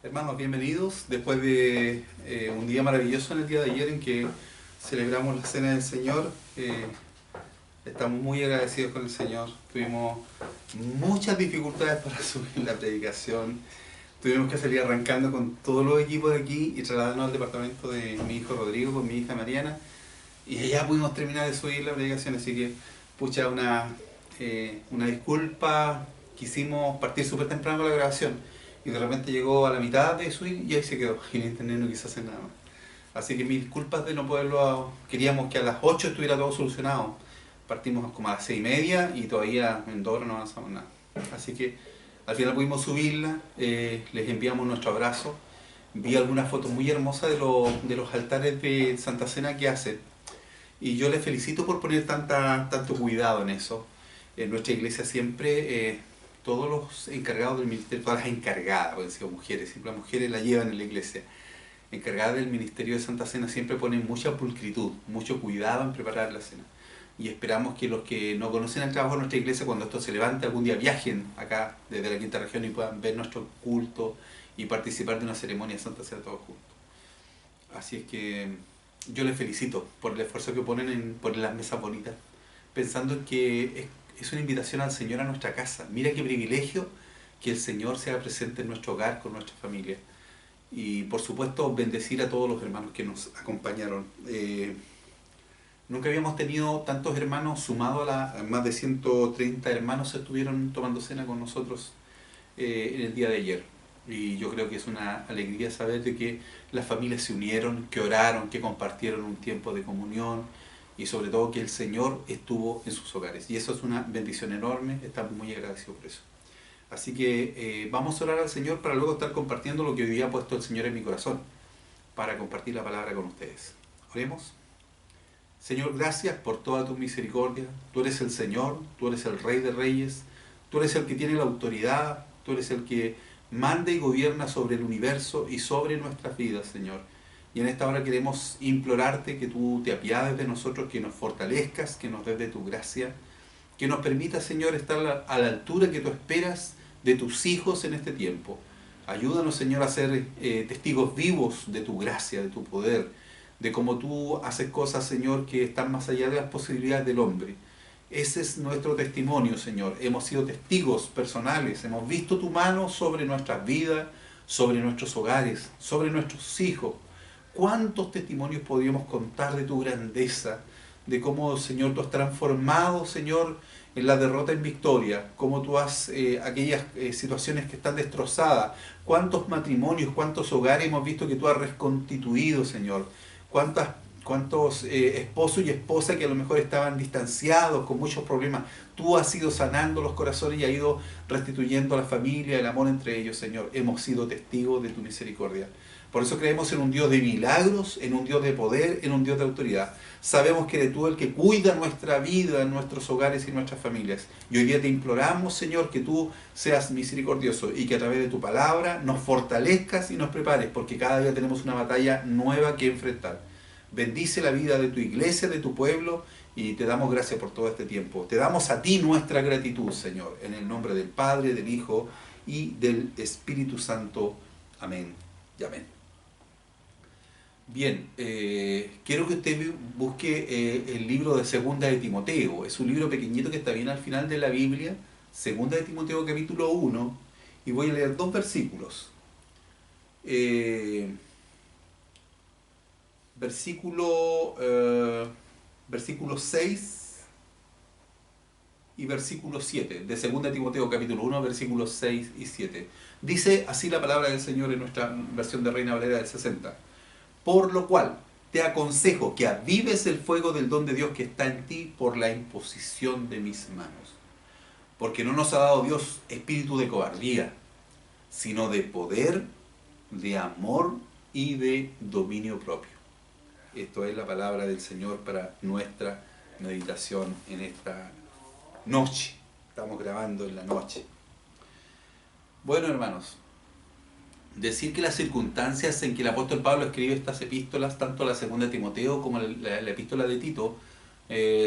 Hermanos, bienvenidos. Después de un día maravilloso en el día de ayer en que celebramos la Cena del Señor, estamos muy agradecidos con el Señor. Tuvimos muchas dificultades para subir la predicación. Tuvimos que salir arrancando con todos los equipos de aquí y trasladarnos al departamento de mi hijo Rodrigo con mi hija Mariana. Y ya pudimos terminar de subir la predicación, así que, pucha, una disculpa. Quisimos partir súper temprano con la grabación y de repente llegó a la mitad de subir y ahí se quedó. Y el internet no quiso hacer nada más. Así que mis disculpas de no poderlo. Queríamos que a las 8 estuviera todo solucionado. Partimos como a las 6:30 y todavía en 2 horas no avanzamos nada. Así que al final pudimos subirla, les enviamos nuestro abrazo. Vi algunas fotos muy hermosas de los altares de Santa Cena que hacen. Y yo les felicito por poner tanto cuidado en eso. En nuestra iglesia siempre, todos los encargados del ministerio, todas las encargadas, pueden ser mujeres, siempre las mujeres la llevan en la iglesia, encargadas del ministerio de Santa Cena, siempre ponen mucha pulcritud, mucho cuidado en preparar la cena. Y esperamos que los que no conocen el trabajo de nuestra iglesia, cuando esto se levante, algún día viajen acá desde la quinta región y puedan ver nuestro culto y participar de una ceremonia de Santa Cena todos juntos. Así es que yo les felicito por el esfuerzo que ponen en poner las mesas bonitas, pensando en que es una invitación al Señor a nuestra casa. Mira qué privilegio que el Señor sea presente en nuestro hogar, con nuestra familia. Y por supuesto bendecir a todos los hermanos que nos acompañaron. Nunca habíamos tenido tantos hermanos, sumado a más de 130 hermanos estuvieron tomando cena con nosotros en el día de ayer. Y yo creo que es una alegría saber de que las familias se unieron, que oraron, que compartieron un tiempo de comunión y sobre todo que el Señor estuvo en sus hogares. Y eso es una bendición enorme, estamos muy agradecidos por eso. Así que vamos a orar al Señor para luego estar compartiendo lo que hoy día ha puesto el Señor en mi corazón, para compartir la palabra con ustedes. Oremos. Señor, gracias por toda tu misericordia. Tú eres el Señor, tú eres el Rey de Reyes, tú eres el que tiene la autoridad, tú eres el que manda y gobierna sobre el universo y sobre nuestras vidas, Señor. Y en esta hora queremos implorarte que tú te apiades de nosotros, que nos fortalezcas, que nos des de tu gracia, que nos permita, Señor, estar a la altura que tú esperas de tus hijos en este tiempo. Ayúdanos, Señor, a ser testigos vivos de tu gracia, de tu poder, de cómo tú haces cosas, Señor, que están más allá de las posibilidades del hombre. Ese es nuestro testimonio, Señor. Hemos sido testigos personales, hemos visto tu mano sobre nuestras vidas, sobre nuestros hogares, sobre nuestros hijos. ¿Cuántos testimonios podríamos contar de tu grandeza? De cómo, Señor, tú has transformado, Señor, en la derrota en victoria, cómo tú has aquellas situaciones que están destrozadas, cuántos matrimonios, cuántos hogares hemos visto que tú has reconstituido, Señor, cuántos esposos y esposas que a lo mejor estaban distanciados, con muchos problemas, tú has ido sanando los corazones y has ido restituyendo a la familia, el amor entre ellos, Señor. Hemos sido testigos de tu misericordia. Por eso creemos en un Dios de milagros, en un Dios de poder, en un Dios de autoridad. Sabemos que eres tú el que cuida nuestra vida, nuestros hogares y nuestras familias. Y hoy día te imploramos, Señor, que tú seas misericordioso y que a través de tu palabra nos fortalezcas y nos prepares, porque cada día tenemos una batalla nueva que enfrentar. Bendice la vida de tu iglesia, de tu pueblo, y te damos gracias por todo este tiempo. Te damos a ti nuestra gratitud, Señor, en el nombre del Padre, del Hijo y del Espíritu Santo. Amén y amén. Bien, quiero que usted busque el libro de Segunda de Timoteo. Es un libro pequeñito que está bien al final de la Biblia, Segunda de Timoteo capítulo 1, y voy a leer dos versículos. Eh, versículo, versículo 6 y versículo 7, de Segunda de Timoteo capítulo 1, versículos 6 y 7. Dice así la palabra del Señor en nuestra versión de Reina Valera del 60. Por lo cual, te aconsejo que avives el fuego del don de Dios que está en ti por la imposición de mis manos. Porque no nos ha dado Dios espíritu de cobardía, sino de poder, de amor y de dominio propio. Esto es la palabra del Señor para nuestra meditación en esta noche. Estamos grabando en la noche. Bueno, hermanos, decir que las circunstancias en que el apóstol Pablo escribe estas epístolas, tanto la segunda de Timoteo como la epístola de Tito,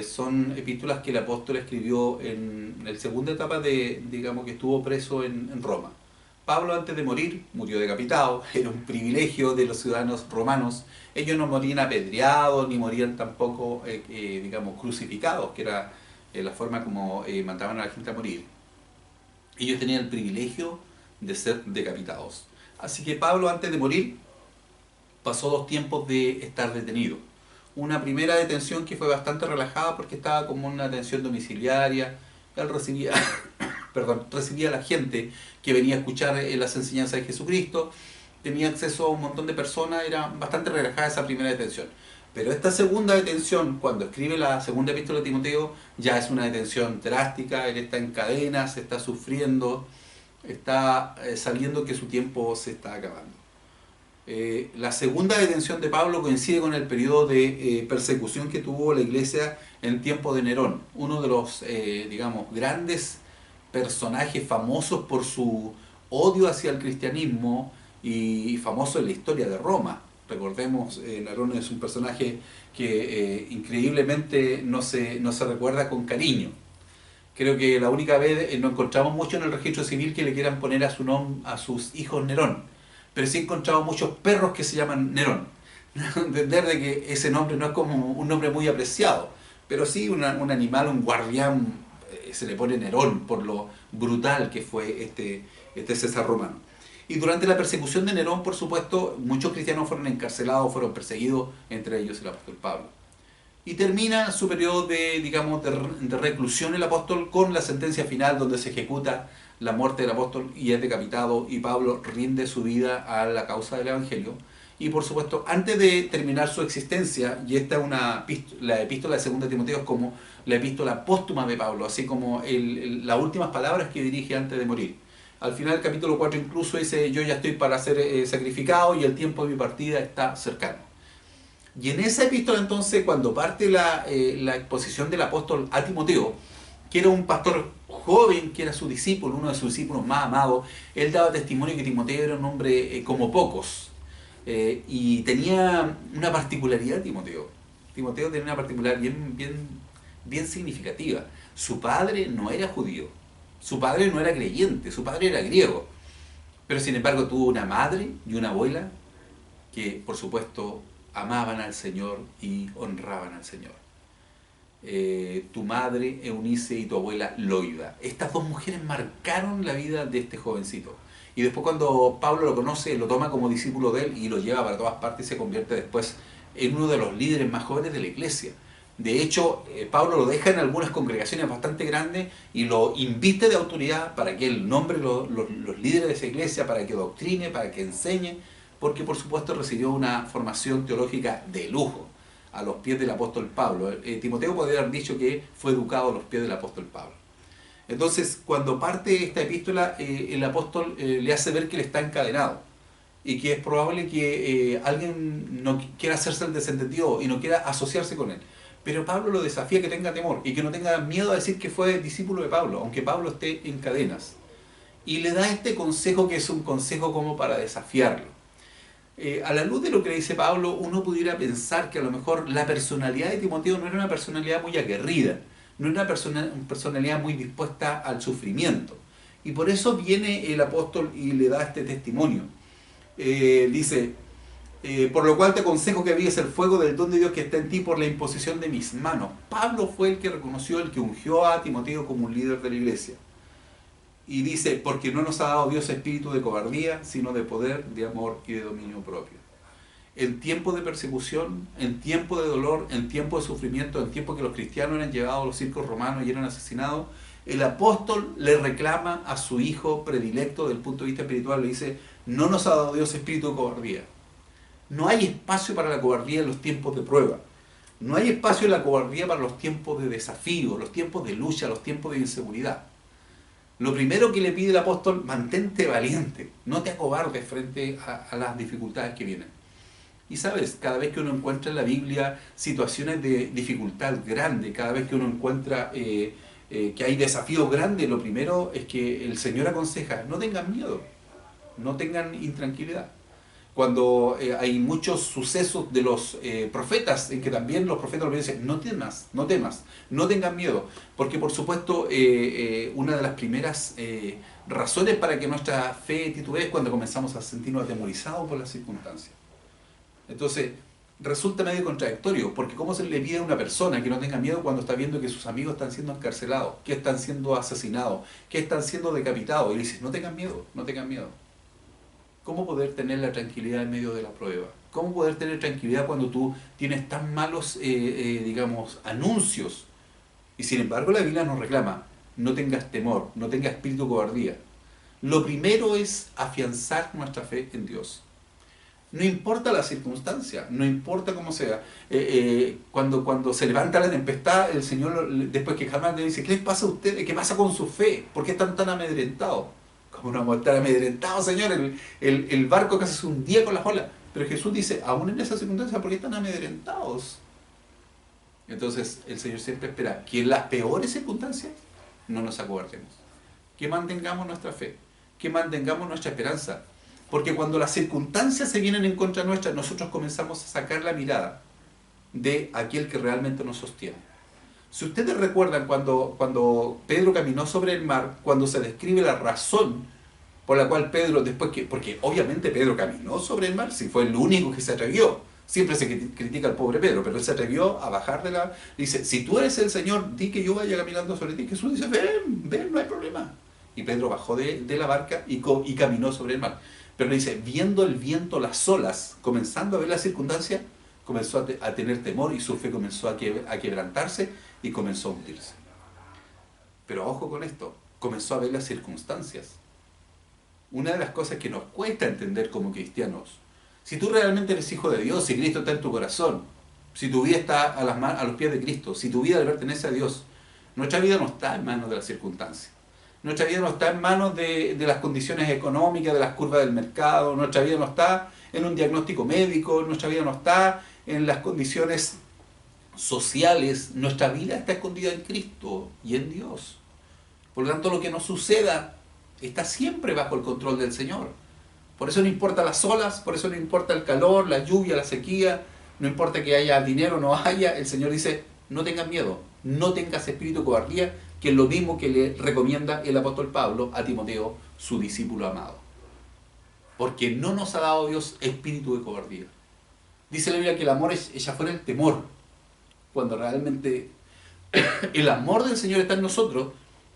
son epístolas que el apóstol escribió en la segunda etapa de, digamos, que estuvo preso en Roma. Pablo antes de morir murió decapitado, era un privilegio de los ciudadanos romanos. Ellos no morían apedreados ni morían tampoco, digamos, crucificados, que era la forma como mataban a la gente a morir. Ellos tenían el privilegio de ser decapitados. Así que Pablo antes de morir pasó 2 tiempos de estar detenido. Una primera detención que fue bastante relajada porque estaba como una detención domiciliaria. Él recibía, perdón, recibía a la gente que venía a escuchar las enseñanzas de Jesucristo, tenía acceso a un montón de personas, era bastante relajada esa primera detención. Pero esta segunda detención, cuando escribe la segunda epístola de Timoteo, ya es una detención drástica, él está en cadenas, está sufriendo, está sabiendo que su tiempo se está acabando. La segunda detención de Pablo coincide con el periodo de persecución que tuvo la iglesia en tiempo de Nerón, uno de los, digamos, grandes personajes famosos por su odio hacia el cristianismo y famoso en la historia de Roma. Recordemos, Nerón es un personaje que increíblemente no se recuerda con cariño. Creo que la única vez nos encontramos mucho en el registro civil que le quieran poner a sus hijos Nerón, pero sí he encontrado muchos perros que se llaman Nerón. Entender de que ese nombre no es como un nombre muy apreciado, pero sí un animal, un guardián, se le pone Nerón por lo brutal que fue este César romano. Y durante la persecución de Nerón, por supuesto, muchos cristianos fueron encarcelados, fueron perseguidos, entre ellos el apóstol Pablo. Y termina su periodo de, digamos, de reclusión el apóstol con la sentencia final donde se ejecuta la muerte del apóstol y es decapitado y Pablo rinde su vida a la causa del Evangelio. Y por supuesto, antes de terminar su existencia, y esta es la epístola de 2 Timoteo es como la epístola póstuma de Pablo, así como las últimas palabras que dirige antes de morir. Al final del capítulo 4 incluso dice, yo ya estoy para ser sacrificado y el tiempo de mi partida está cercano. Y en esa epístola entonces, cuando parte la exposición del apóstol a Timoteo, que era un pastor joven, que era su discípulo, uno de sus discípulos más amados, él daba testimonio que Timoteo era un hombre como pocos. Y tenía una particularidad Timoteo. Timoteo tenía una particularidad bien significativa. Su padre no era judío, su padre no era creyente, su padre era griego. Pero sin embargo tuvo una madre y una abuela que por supuesto amaban al Señor y honraban al Señor. Tu madre Eunice y tu abuela Loida. Estas 2 mujeres marcaron la vida de este jovencito. Y después cuando Pablo lo conoce, lo toma como discípulo de él y lo lleva para todas partes y se convierte después en uno de los líderes más jóvenes de la iglesia. De hecho, Pablo lo deja en algunas congregaciones bastante grandes y lo inviste de autoridad para que él nombre los líderes de esa iglesia, para que doctrine, para que enseñe, porque por supuesto recibió una formación teológica de lujo a los pies del apóstol Pablo. Timoteo podría haber dicho que fue educado a los pies del apóstol Pablo. Entonces, cuando parte esta epístola, el apóstol le hace ver que él está encadenado y que es probable que alguien no quiera hacerse el desentendido y no quiera asociarse con él. Pero Pablo lo desafía que tenga temor y que no tenga miedo a decir que fue discípulo de Pablo, aunque Pablo esté en cadenas. Y le da este consejo que es un consejo como para desafiarlo. A la luz de lo que le dice Pablo, uno pudiera pensar que a lo mejor la personalidad de Timoteo no era una personalidad muy aguerrida, no era una personalidad muy dispuesta al sufrimiento. Y por eso viene el apóstol y le da este testimonio. Dice, por lo cual te aconsejo que avives el fuego del don de Dios que está en ti por la imposición de mis manos. Pablo fue el que reconoció, el que ungió a Timoteo como un líder de la iglesia. Y dice, porque no nos ha dado Dios espíritu de cobardía, sino de poder, de amor y de dominio propio. En tiempo de persecución, en tiempo de dolor, en tiempo de sufrimiento, en tiempo que los cristianos eran llevados a los circos romanos y eran asesinados, el apóstol le reclama a su hijo predilecto desde el punto de vista espiritual, le dice, no nos ha dado Dios espíritu de cobardía. No hay espacio para la cobardía en los tiempos de prueba. No hay espacio en la cobardía para los tiempos de desafío, los tiempos de lucha, los tiempos de inseguridad. Lo primero que le pide el apóstol, mantente valiente, no te acobardes frente a las dificultades que vienen. Y sabes, cada vez que uno encuentra en la Biblia situaciones de dificultad grande, cada vez que uno encuentra que hay desafíos grandes, lo primero es que el Señor aconseja, no tengan miedo, no tengan intranquilidad. Cuando hay muchos sucesos de los profetas, en que también los profetas le dicen, no temas, no temas, no tengan miedo, porque por supuesto una de las primeras razones para que nuestra fe titubee es cuando comenzamos a sentirnos atemorizados por las circunstancias. Entonces, resulta medio contradictorio, porque ¿cómo se le pide a una persona que no tenga miedo cuando está viendo que sus amigos están siendo encarcelados, que están siendo asesinados, que están siendo decapitados? Y le dices, no tengan miedo, no tengan miedo. ¿Cómo poder tener la tranquilidad en medio de la prueba? ¿Cómo poder tener tranquilidad cuando tú tienes tan malos, digamos, anuncios? Y sin embargo la Biblia nos reclama, no tengas temor, no tengas espíritu de cobardía. Lo primero es afianzar nuestra fe en Dios. No importa la circunstancia, no importa cómo sea. Cuando se levanta la tempestad, el Señor, después que jamás le dice, ¿qué les pasa a ustedes? ¿Qué pasa con su fe? ¿Por qué están tan amedrentados? ¿Cómo no vamos a estar amedrentados, Señor? El barco casi se hundía con las olas. Pero Jesús dice, aún en esa circunstancia, ¿por qué están amedrentados? Entonces el Señor siempre espera que en las peores circunstancias no nos acobardemos. Que mantengamos nuestra fe, que mantengamos nuestra esperanza. Porque cuando las circunstancias se vienen en contra nuestra, nosotros comenzamos a sacar la mirada de aquel que realmente nos sostiene. Si ustedes recuerdan cuando Pedro caminó sobre el mar, cuando se describe la razón por la cual Pedro, porque obviamente Pedro caminó sobre el mar, si fue el único que se atrevió. Siempre se critica al pobre Pedro, pero él se atrevió a bajar de la... Dice, si tú eres el Señor, di que yo vaya caminando sobre ti. Jesús dice, ven, no hay problema. Y Pedro bajó de la barca y caminó sobre el mar. Pero dice, viendo el viento, las olas, comenzando a ver las circunstancias, comenzó a tener temor y su fe comenzó a quebrantarse y comenzó a hundirse. Pero ojo con esto, comenzó a ver las circunstancias. Una de las cosas que nos cuesta entender como cristianos, si tú realmente eres hijo de Dios, si Cristo está en tu corazón, si tu vida está a los pies de Cristo, si tu vida le pertenece a Dios, nuestra vida no está en manos de las circunstancias. Nuestra vida no está en manos de las condiciones económicas, de las curvas del mercado, nuestra vida no está en un diagnóstico médico, nuestra vida no está en las condiciones sociales, nuestra vida está escondida en Cristo y en Dios. Por lo tanto, lo que nos suceda está siempre bajo el control del Señor. Por eso no importa las olas, por eso no importa el calor, la lluvia, la sequía, no importa que haya dinero o no haya, el Señor dice, no tengas miedo, no tengas espíritu de cobardía, que es lo mismo que le recomienda el apóstol Pablo a Timoteo, su discípulo amado. Porque no nos ha dado Dios espíritu de cobardía. Dice la Biblia que el amor echa fuera el temor. Cuando realmente el amor del Señor está en nosotros,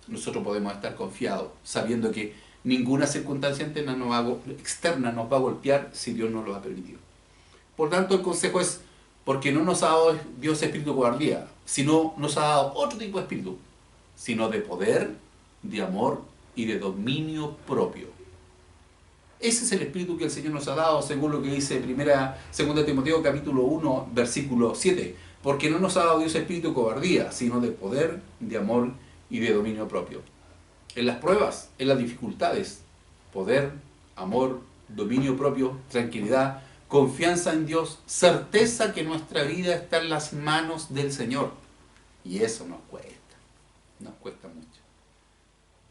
nosotros podemos estar confiados, sabiendo que ninguna circunstancia externa nos va a golpear si Dios no lo ha permitido. Por tanto, el consejo es, porque no nos ha dado Dios espíritu de cobardía, sino nos ha dado otro tipo de espíritu, sino de poder, de amor y de dominio propio. Ese es el espíritu que el Señor nos ha dado, según lo que dice 2 Timoteo capítulo 1, versículo 7. Porque no nos ha dado Dios espíritu de cobardía, sino de poder, de amor y de dominio propio. En las pruebas, en las dificultades, poder, amor, dominio propio, tranquilidad, confianza en Dios, certeza que nuestra vida está en las manos del Señor. Y eso nos cuesta mucho.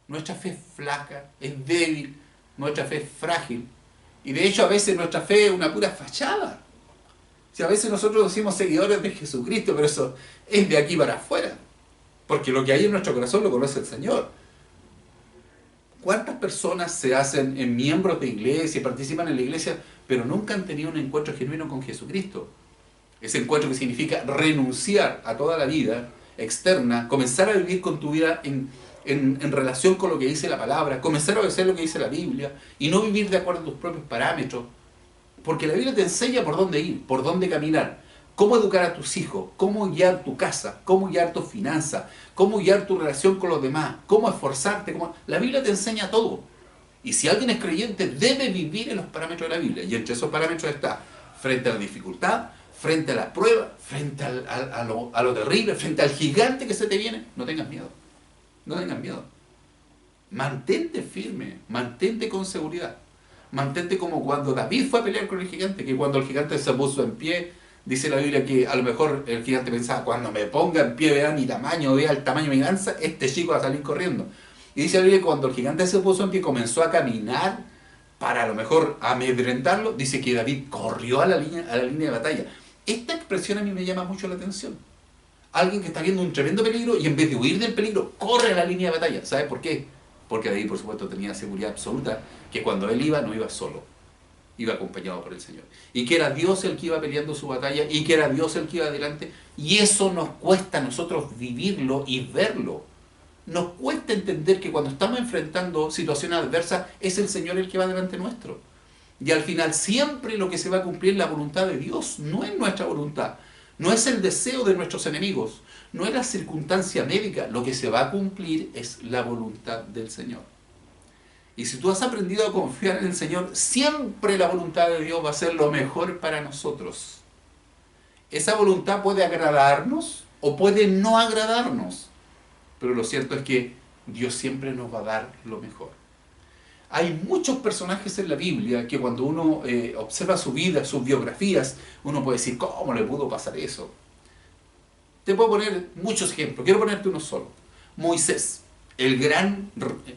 Nuestra fe es flaca, es débil, nuestra fe es frágil. Y de hecho a veces nuestra fe es una pura fachada. Si a veces nosotros decimos seguidores de Jesucristo, pero eso es de aquí para afuera. Porque lo que hay en nuestro corazón lo conoce el Señor. ¿Cuántas personas se hacen en miembros de iglesia, participan en la iglesia, pero nunca han tenido un encuentro genuino con Jesucristo? Ese encuentro que significa renunciar a toda la vida externa, comenzar a vivir con tu vida en relación con lo que dice la palabra, comenzar a obedecer lo que dice la Biblia y no vivir de acuerdo a tus propios parámetros. Porque la Biblia te enseña por dónde ir, por dónde caminar, cómo educar a tus hijos, cómo guiar tu casa, cómo guiar tus finanzas, cómo guiar tu relación con los demás, cómo esforzarte. La Biblia te enseña todo. Y si alguien es creyente, debe vivir en los parámetros de la Biblia. Y entre esos parámetros está, frente a la dificultad, frente a la prueba, frente a lo terrible, frente al gigante que se te viene, no tengas miedo. No tengas miedo. Mantente firme, mantente con seguridad. Mantente como cuando David fue a pelear con el gigante, que cuando el gigante se puso en pie, dice la Biblia que a lo mejor el gigante pensaba, cuando me ponga en pie, vea mi tamaño, vea el tamaño de mi lanza, este chico va a salir corriendo. Y dice la Biblia que cuando el gigante se puso en pie, comenzó a caminar para a lo mejor amedrentarlo, dice que David corrió a la línea de batalla. Esta expresión a mí me llama mucho la atención. Alguien que está viendo un tremendo peligro y en vez de huir del peligro, corre a la línea de batalla. ¿Sabes por qué? porque David por supuesto tenía seguridad absoluta que cuando él iba no iba solo, iba acompañado por el Señor. Y que era Dios el que iba peleando su batalla y que era Dios el que iba adelante. Y eso nos cuesta a nosotros vivirlo y verlo. Nos cuesta entender que cuando estamos enfrentando situaciones adversas es el Señor el que va delante nuestro. Y al final siempre lo que se va a cumplir es la voluntad de Dios, no es nuestra voluntad. No es el deseo de nuestros enemigos, no es la circunstancia médica. Lo que se va a cumplir es la voluntad del Señor. Y si tú has aprendido a confiar en el Señor, siempre la voluntad de Dios va a ser lo mejor para nosotros. Esa voluntad puede agradarnos o puede no agradarnos, pero lo cierto es que Dios siempre nos va a dar lo mejor. Hay muchos personajes en la Biblia que cuando uno observa su vida, sus biografías, uno puede decir, ¿cómo le pudo pasar eso? Te puedo poner muchos ejemplos, quiero ponerte uno solo. Moisés, el gran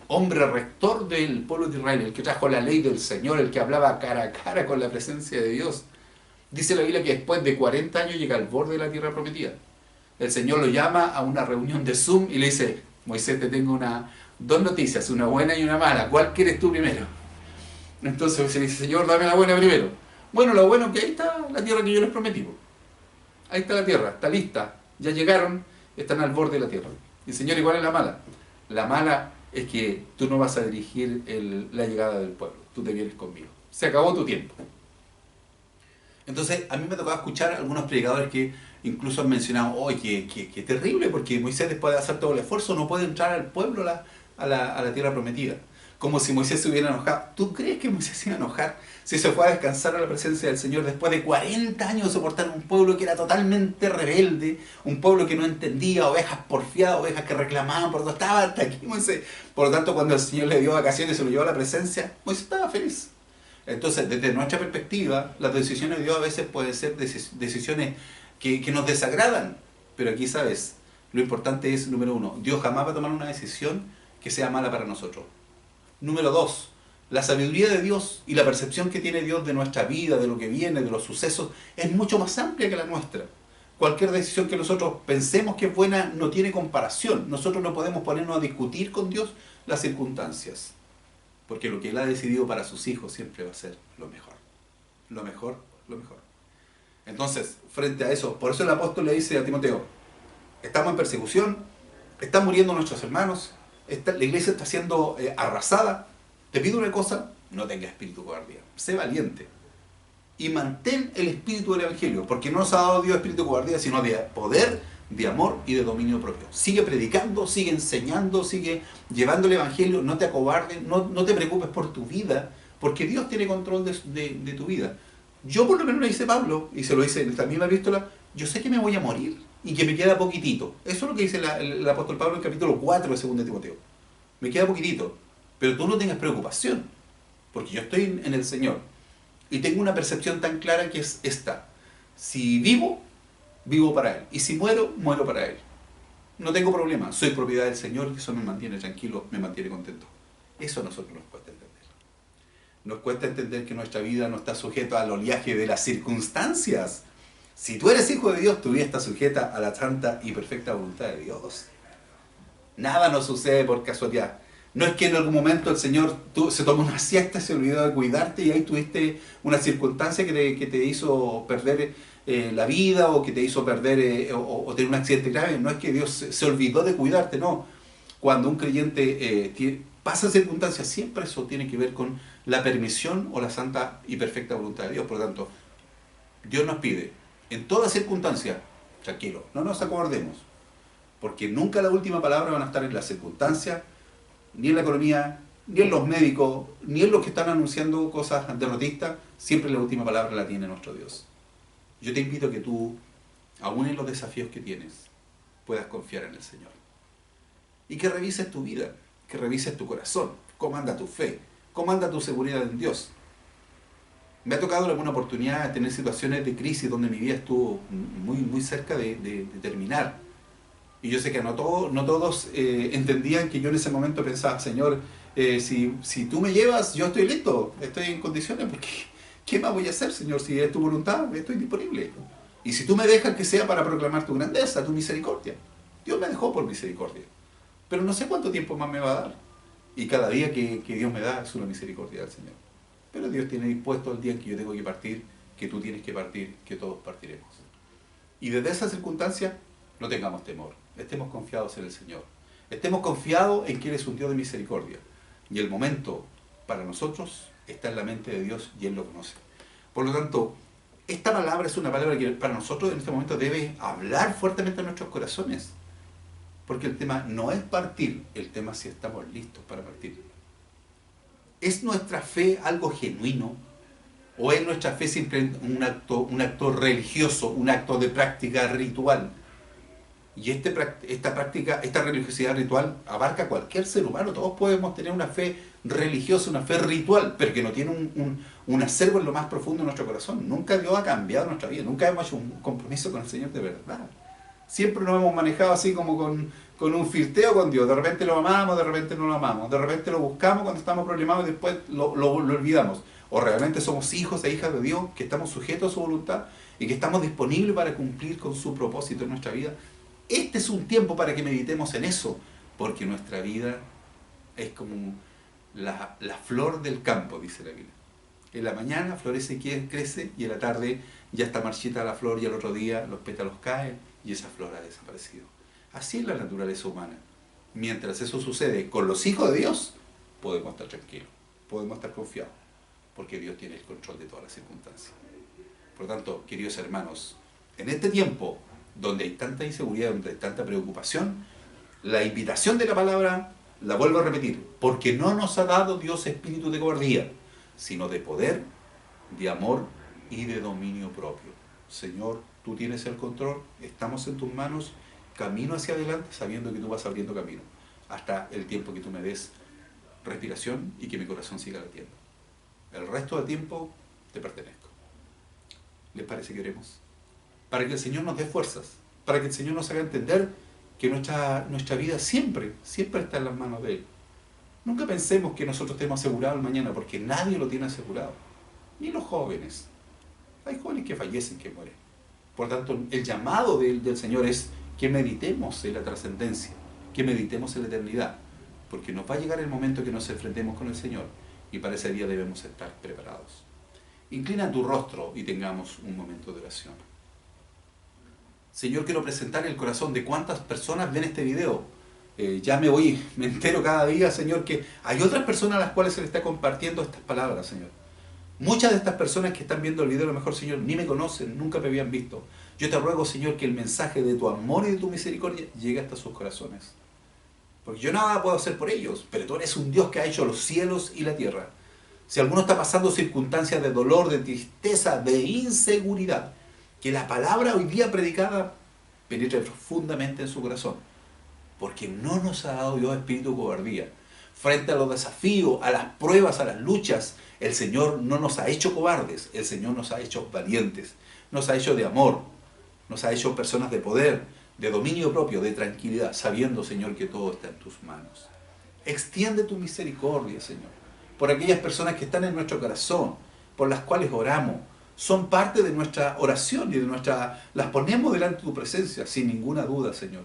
hombre rector del pueblo de Israel, el que trajo la ley del Señor, el que hablaba cara a cara con la presencia de Dios. Dice la Biblia que después de 40 años llega al borde de la tierra prometida. El Señor lo llama a una reunión de Zoom y le dice, Moisés, te tengo dos noticias, una buena y una mala. ¿Cuál quieres tú primero? Entonces se dice, Señor, dame la buena primero. Bueno, lo bueno es que ahí está la tierra que yo les prometí. Ahí está la tierra, está lista. Ya llegaron, están al borde de la tierra. Y Señor, ¿y cuál es la mala? La mala es que tú no vas a dirigir la llegada del pueblo. Tú te vienes conmigo. Se acabó tu tiempo. Entonces, a mí me tocaba escuchar a algunos predicadores que incluso han mencionado, oye, qué terrible, porque Moisés, después de hacer todo el esfuerzo, no puede entrar al pueblo a la tierra prometida. Como si Moisés se hubiera enojado. ¿Tú crees que Moisés se iba a enojar si se fue a descansar a la presencia del Señor después de 40 años de soportar un pueblo que era totalmente rebelde, un pueblo que no entendía, ovejas porfiadas, ovejas que reclamaban, por todo estaba hasta aquí Moisés? Por lo tanto, cuando el Señor le dio vacaciones y se lo llevó a la presencia, Moisés estaba feliz. Entonces, desde nuestra perspectiva, las decisiones de Dios a veces pueden ser decisiones que nos desagradan. Pero aquí, ¿sabes? Lo importante es, número uno, Dios jamás va a tomar una decisión que sea mala para nosotros. Número dos, la sabiduría de Dios y la percepción que tiene Dios de nuestra vida, de lo que viene, de los sucesos, es mucho más amplia que la nuestra. Cualquier decisión que nosotros pensemos que es buena no tiene comparación. Nosotros no podemos ponernos a discutir con Dios las circunstancias. Porque lo que Él ha decidido para sus hijos siempre va a ser lo mejor. Lo mejor, lo mejor. Entonces, frente a eso, por eso el apóstol le dice a Timoteo, estamos en persecución, están muriendo nuestros hermanos, la iglesia está siendo arrasada. Te pido una cosa, no tengas espíritu de cobardía. Sé valiente. Y mantén el espíritu del evangelio, porque no nos ha dado Dios espíritu de cobardía, sino de poder, de amor y de dominio propio. Sigue predicando, sigue enseñando, sigue llevando el evangelio, no te acobardes, no te preocupes por tu vida, porque Dios tiene control de tu vida. Yo por lo menos le dice Pablo, y se lo dice en esta misma epístola, yo sé que me voy a morir y que me queda poquitito. Eso es lo que dice el apóstol Pablo en el capítulo 4 de 2 de Timoteo. Me queda poquitito, pero tú no tengas preocupación, porque yo estoy en el Señor. Y tengo una percepción tan clara que es esta. Si vivo, vivo para Él. Y si muero, muero para Él. No tengo problema. Soy propiedad del Señor y eso me mantiene tranquilo, me mantiene contento. Eso a nosotros nos cuesta entender. Nos cuesta entender que nuestra vida no está sujeta al oleaje de las circunstancias. Si tú eres hijo de Dios, tu vida está sujeta a la santa y perfecta voluntad de Dios. Nada nos sucede por casualidad. No es que en algún momento el Señor se tomó una siesta, se olvidó de cuidarte y ahí tuviste una circunstancia que te hizo perder la vida o que te hizo perder o tener un accidente grave. No es que Dios se olvidó de cuidarte, no. Cuando un creyente pasa circunstancias, siempre eso tiene que ver con la permisión o la santa y perfecta voluntad de Dios. Por lo tanto, Dios nos pide, en toda circunstancia, tranquilo, no nos acobardemos, porque nunca la última palabra van a estar en las circunstancias, ni en la economía, ni en los médicos, ni en los que están anunciando cosas derrotistas. Siempre la última palabra la tiene nuestro Dios. Yo te invito a que tú, aún en los desafíos que tienes, puedas confiar en el Señor. Y que revises tu vida, que revises tu corazón, cómo anda tu fe, cómo anda tu seguridad en Dios. Me ha tocado alguna oportunidad de tener situaciones de crisis donde mi vida estuvo muy cerca de terminar. Y yo sé que no todos entendían que yo en ese momento pensaba, Señor, si tú me llevas, yo estoy listo, estoy en condiciones, porque ¿qué más voy a hacer, Señor? Si es tu voluntad, estoy disponible. Y si tú me dejas que sea para proclamar tu grandeza, tu misericordia. Dios me dejó por misericordia. Pero no sé cuánto tiempo más me va a dar. Y cada día que Dios me da es una misericordia del Señor. Pero Dios tiene dispuesto el día en que yo tengo que partir, que tú tienes que partir, que todos partiremos. Y desde esa circunstancia, no tengamos temor. Estemos confiados en el Señor. Estemos confiados en que Él es un Dios de misericordia. Y el momento para nosotros está en la mente de Dios y Él lo conoce. Por lo tanto, esta palabra es una palabra que para nosotros en este momento debe hablar fuertemente en nuestros corazones. Porque el tema no es partir, el tema es si estamos listos para partir. ¿Es nuestra fe algo genuino? ¿O es nuestra fe simplemente un acto religioso, un acto de práctica ritual? Y esta religiosidad ritual abarca a cualquier ser humano. Todos podemos tener una fe religiosa, una fe ritual, pero que no tiene un acervo en lo más profundo de nuestro corazón. Nunca Dios ha cambiado nuestra vida, nunca hemos hecho un compromiso con el Señor de verdad. Siempre nos hemos manejado así como con un flirteo con Dios. De repente lo amamos, de repente no lo amamos. De repente lo buscamos cuando estamos problemados y después lo olvidamos. O realmente somos hijos e hijas de Dios, que estamos sujetos a su voluntad y que estamos disponibles para cumplir con su propósito en nuestra vida. Este es un tiempo para que meditemos en eso, porque nuestra vida es como la flor del campo, dice la Biblia. En la mañana florece y crece, y en la tarde ya está marchita la flor y al otro día los pétalos caen y esa flor ha desaparecido. Así es la naturaleza humana. Mientras eso sucede con los hijos de Dios, podemos estar tranquilos, podemos estar confiados, porque Dios tiene el control de todas las circunstancias. Por lo tanto, queridos hermanos, en este tiempo donde hay tanta inseguridad, donde hay tanta preocupación, la invitación de la palabra, la vuelvo a repetir, porque no nos ha dado Dios espíritu de cobardía, sino de poder, de amor y de dominio propio. Señor, tú tienes el control, estamos en tus manos, camino hacia adelante sabiendo que tú vas abriendo camino, hasta el tiempo que tú me des respiración y que mi corazón siga latiendo. El resto del tiempo te pertenezco. ¿Les parece que oremos? Para que el Señor nos dé fuerzas, para que el Señor nos haga entender que nuestra vida siempre está en las manos de Él. Nunca pensemos que nosotros tenemos asegurado el mañana, porque nadie lo tiene asegurado, ni los jóvenes. Hay jóvenes que fallecen, que mueren. Por tanto, el llamado del Señor es que meditemos en la trascendencia, que meditemos en la eternidad, porque nos va a llegar el momento que nos enfrentemos con el Señor, y para ese día debemos estar preparados. Inclina tu rostro y tengamos un momento de oración. Señor, quiero presentar el corazón de cuántas personas ven este video. Me entero cada día, Señor, que hay otras personas a las cuales se le está compartiendo estas palabras, Señor. Muchas de estas personas que están viendo el video, a lo mejor, Señor, ni me conocen, nunca me habían visto. Yo te ruego, Señor, que el mensaje de tu amor y de tu misericordia llegue hasta sus corazones. Porque yo nada puedo hacer por ellos, pero tú eres un Dios que ha hecho los cielos y la tierra. Si alguno está pasando circunstancias de dolor, de tristeza, de inseguridad, que la palabra hoy día predicada penetre profundamente en su corazón. Porque no nos ha dado Dios espíritu de cobardía. Frente a los desafíos, a las pruebas, a las luchas, el Señor no nos ha hecho cobardes, el Señor nos ha hecho valientes, nos ha hecho de amor, nos ha hecho personas de poder, de dominio propio, de tranquilidad, sabiendo, Señor, que todo está en tus manos. Extiende tu misericordia, Señor, por aquellas personas que están en nuestro corazón, por las cuales oramos, son parte de nuestra oración y las ponemos delante de tu presencia, sin ninguna duda, Señor.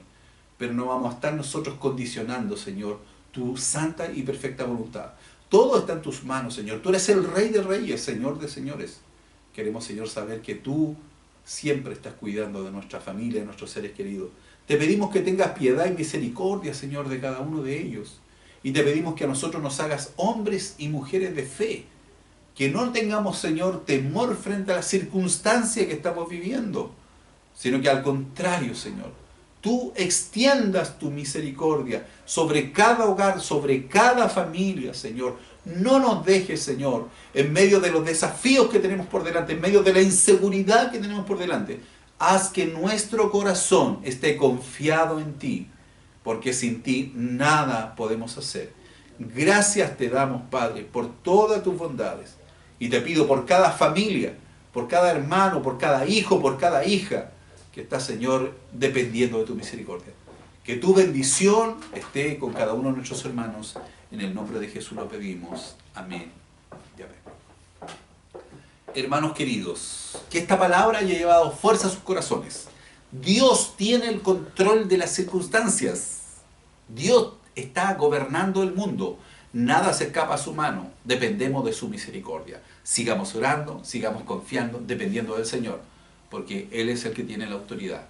Pero no vamos a estar nosotros condicionando, Señor, tu santa y perfecta voluntad. Todo está en tus manos, Señor. Tú eres el Rey de Reyes, Señor de Señores. Queremos, Señor, saber que tú siempre estás cuidando de nuestra familia, de nuestros seres queridos. Te pedimos que tengas piedad y misericordia, Señor, de cada uno de ellos. Y te pedimos que a nosotros nos hagas hombres y mujeres de fe. Que no tengamos, Señor, temor frente a la circunstancia que estamos viviendo, sino que al contrario, Señor, tú extiendas tu misericordia sobre cada hogar, sobre cada familia, Señor. No nos dejes, Señor, en medio de los desafíos que tenemos por delante, en medio de la inseguridad que tenemos por delante. Haz que nuestro corazón esté confiado en ti, porque sin ti nada podemos hacer. Gracias te damos, Padre, por todas tus bondades. Y te pido por cada familia, por cada hermano, por cada hijo, por cada hija, que está, Señor, dependiendo de tu misericordia. Que tu bendición esté con cada uno de nuestros hermanos. En el nombre de Jesús lo pedimos. Amén y amén. Hermanos queridos, que esta palabra haya llevado fuerza a sus corazones. Dios tiene el control de las circunstancias. Dios está gobernando el mundo. Nada se escapa a su mano, dependemos de su misericordia. Sigamos orando, sigamos confiando, dependiendo del Señor, porque Él es el que tiene la autoridad.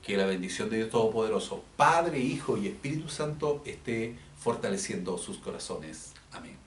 Que la bendición de Dios Todopoderoso, Padre, Hijo y Espíritu Santo esté fortaleciendo sus corazones. Amén.